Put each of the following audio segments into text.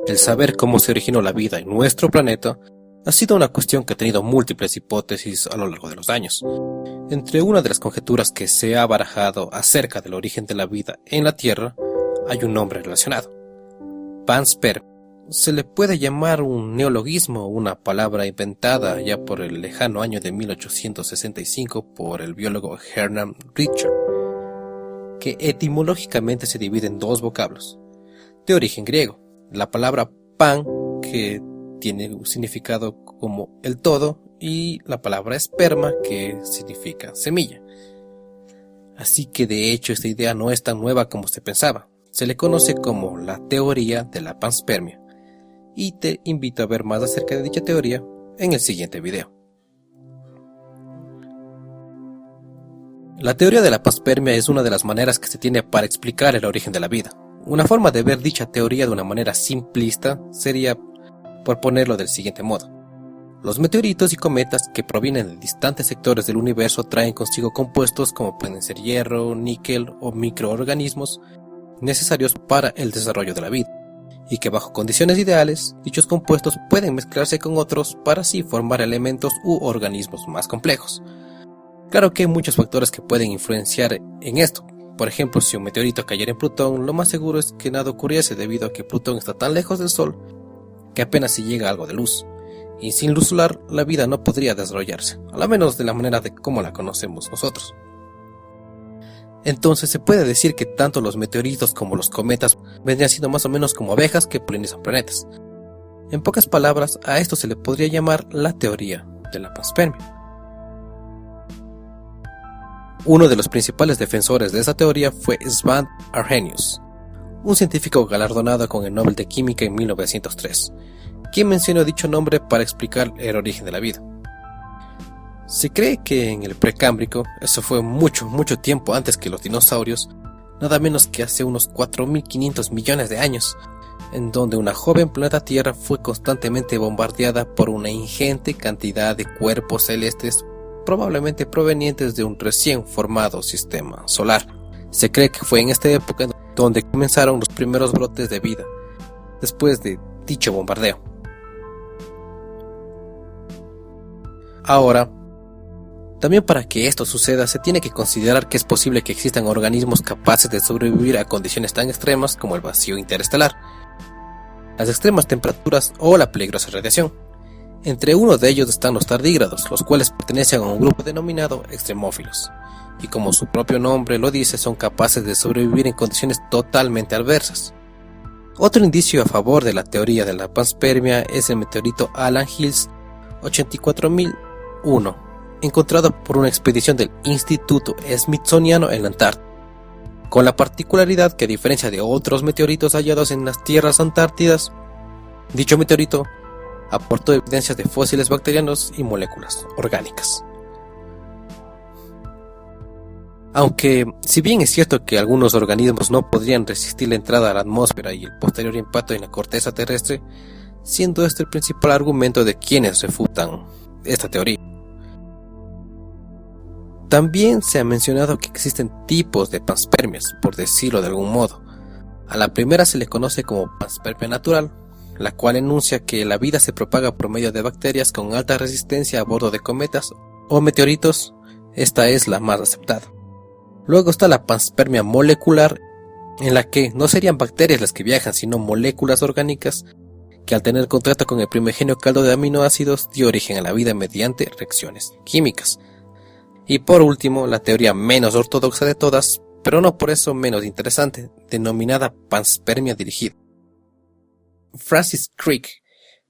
El saber cómo se originó la vida en nuestro planeta ha sido una cuestión que ha tenido múltiples hipótesis a lo largo de los años. Entre una de las conjeturas que se ha barajado acerca del origen de la vida en la Tierra, hay un nombre relacionado: panspermia. Se le puede llamar un neologismo, una palabra inventada ya por el lejano año de 1865 por el biólogo Hermann Richter, que etimológicamente se divide en dos vocablos, de origen griego. La palabra pan, que tiene un significado como el todo, y la palabra esperma, que significa semilla. Así que de hecho esta idea no es tan nueva como se pensaba. Se le conoce como la teoría de la panspermia, y te invito a ver más acerca de dicha teoría en el siguiente video. La teoría de la panspermia es una de las maneras que se tiene para explicar el origen de la vida. Una forma de ver dicha teoría de una manera simplista sería por ponerlo del siguiente modo: los meteoritos y cometas que provienen de distantes sectores del universo traen consigo compuestos como pueden ser hierro, níquel o microorganismos necesarios para el desarrollo de la vida, y que bajo condiciones ideales, dichos compuestos pueden mezclarse con otros para así formar elementos u organismos más complejos. Claro que hay muchos factores que pueden influenciar en esto. Por ejemplo, si un meteorito cayera en Plutón, lo más seguro es que nada ocurriese debido a que Plutón está tan lejos del Sol que apenas si llega algo de luz, y sin luz solar la vida no podría desarrollarse, a lo menos de la manera de cómo la conocemos nosotros. Entonces se puede decir que tanto los meteoritos como los cometas vendrían siendo más o menos como abejas que polinizan planetas. En pocas palabras, a esto se le podría llamar la teoría de la panspermia. Uno de los principales defensores de esta teoría fue Svante Arrhenius, un científico galardonado con el Nobel de Química en 1903, quien mencionó dicho nombre para explicar el origen de la vida. Se cree que en el Precámbrico, eso fue mucho tiempo antes que los dinosaurios, nada menos que hace unos 4.500 millones de años, en donde una joven planeta Tierra fue constantemente bombardeada por una ingente cantidad de cuerpos celestes, probablemente provenientes de un recién formado sistema solar. Se cree que fue en esta época donde comenzaron los primeros brotes de vida, después de dicho bombardeo. Ahora, también para que esto suceda se tiene que considerar que es posible que existan organismos capaces de sobrevivir a condiciones tan extremas como el vacío interestelar, las extremas temperaturas o la peligrosa radiación. Entre uno de ellos están los tardígrados, los cuales pertenecen a un grupo denominado extremófilos, y como su propio nombre lo dice, son capaces de sobrevivir en condiciones totalmente adversas. Otro indicio a favor de la teoría de la panspermia es el meteorito Alan Hills 84001, encontrado por una expedición del Instituto Smithsoniano en la Antártida, con la particularidad que, a diferencia de otros meteoritos hallados en las tierras antártidas, dicho meteorito aportó evidencias de fósiles bacterianos y moléculas orgánicas. Aunque, si bien es cierto que algunos organismos no podrían resistir la entrada a la atmósfera y el posterior impacto en la corteza terrestre, siendo este el principal argumento de quienes refutan esta teoría. También se ha mencionado que existen tipos de panspermias, por decirlo de algún modo. A la primera se le conoce como panspermia natural, la cual enuncia que la vida se propaga por medio de bacterias con alta resistencia a bordo de cometas o meteoritos. Esta es la más aceptada. Luego está la panspermia molecular, en la que no serían bacterias las que viajan, sino moléculas orgánicas que al tener contacto con el primigenio caldo de aminoácidos dio origen a la vida mediante reacciones químicas. Y por último, la teoría menos ortodoxa de todas, pero no por eso menos interesante, denominada panspermia dirigida. Francis Crick,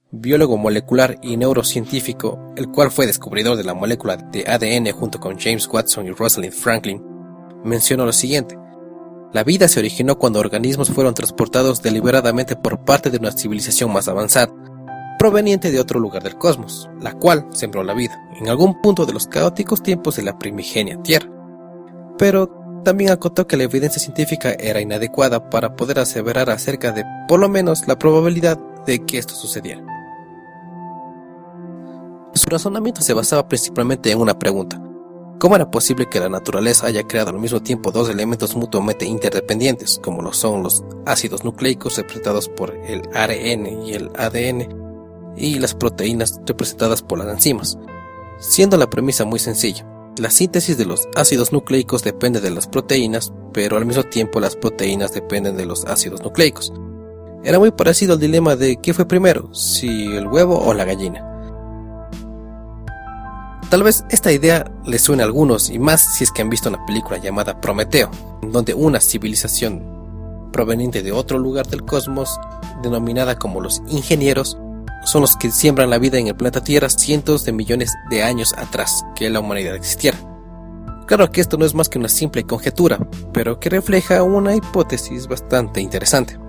biólogo molecular y neurocientífico, el cual fue descubridor de la molécula de ADN junto con James Watson y Rosalind Franklin, mencionó lo siguiente: la vida se originó cuando organismos fueron transportados deliberadamente por parte de una civilización más avanzada, proveniente de otro lugar del cosmos, la cual sembró la vida en algún punto de los caóticos tiempos de la primigenia Tierra. Pero también acotó que la evidencia científica era inadecuada para poder aseverar acerca de, por lo menos, la probabilidad de que esto sucediera. Su razonamiento se basaba principalmente en una pregunta: ¿Cómo era posible que la naturaleza haya creado al mismo tiempo dos elementos mutuamente interdependientes, como lo son los ácidos nucleicos representados por el ARN y el ADN, y las proteínas representadas por las enzimas? Siendo la premisa muy sencilla, la síntesis de los ácidos nucleicos depende de las proteínas, pero al mismo tiempo las proteínas dependen de los ácidos nucleicos. Era muy parecido al dilema de ¿qué fue primero? ¿Si el huevo o la gallina? Tal vez esta idea les suene a algunos, y más si es que han visto una película llamada Prometeo, donde una civilización proveniente de otro lugar del cosmos, denominada como los ingenieros, son los que siembran la vida en el planeta Tierra cientos de millones de años atrás que la humanidad existiera. Claro que esto no es más que una simple conjetura, pero que refleja una hipótesis bastante interesante.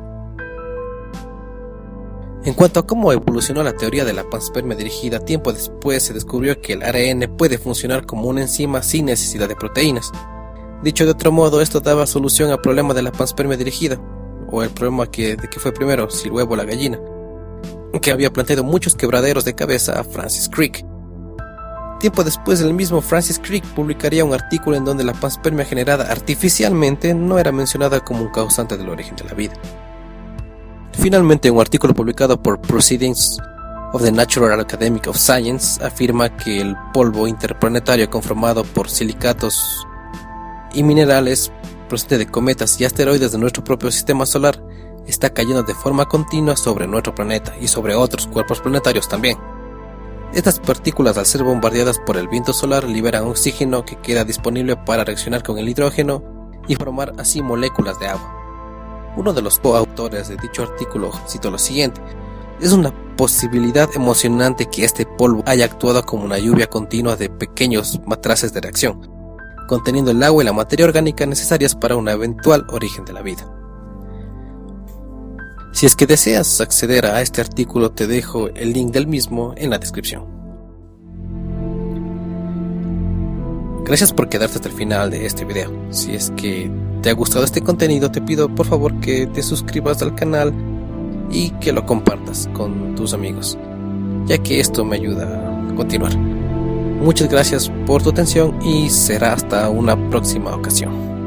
En cuanto a cómo evolucionó la teoría de la panspermia dirigida, tiempo después se descubrió que el ARN puede funcionar como una enzima sin necesidad de proteínas. Dicho de otro modo, esto daba solución al problema de la panspermia dirigida, o el problema de que fue primero, si el huevo o la gallina, que había planteado muchos quebraderos de cabeza a Francis Crick. Tiempo después, el mismo Francis Crick publicaría un artículo en donde la panspermia generada artificialmente no era mencionada como un causante del origen de la vida. Finalmente, un artículo publicado por Proceedings of the Natural Academy of Science afirma que el polvo interplanetario conformado por silicatos y minerales procedente de cometas y asteroides de nuestro propio sistema solar está cayendo de forma continua sobre nuestro planeta y sobre otros cuerpos planetarios también. Estas partículas, al ser bombardeadas por el viento solar, liberan oxígeno que queda disponible para reaccionar con el hidrógeno y formar así moléculas de agua. Uno de los coautores de dicho artículo citó lo siguiente: es una posibilidad emocionante que este polvo haya actuado como una lluvia continua de pequeños matraces de reacción, conteniendo el agua y la materia orgánica necesarias para un eventual origen de la vida. Si es que deseas acceder a este artículo, te dejo el link del mismo en la descripción. Gracias por quedarte hasta el final de este video. Si es que te ha gustado este contenido, te pido por favor que te suscribas al canal y que lo compartas con tus amigos, ya que esto me ayuda a continuar. Muchas gracias por tu atención y será hasta una próxima ocasión.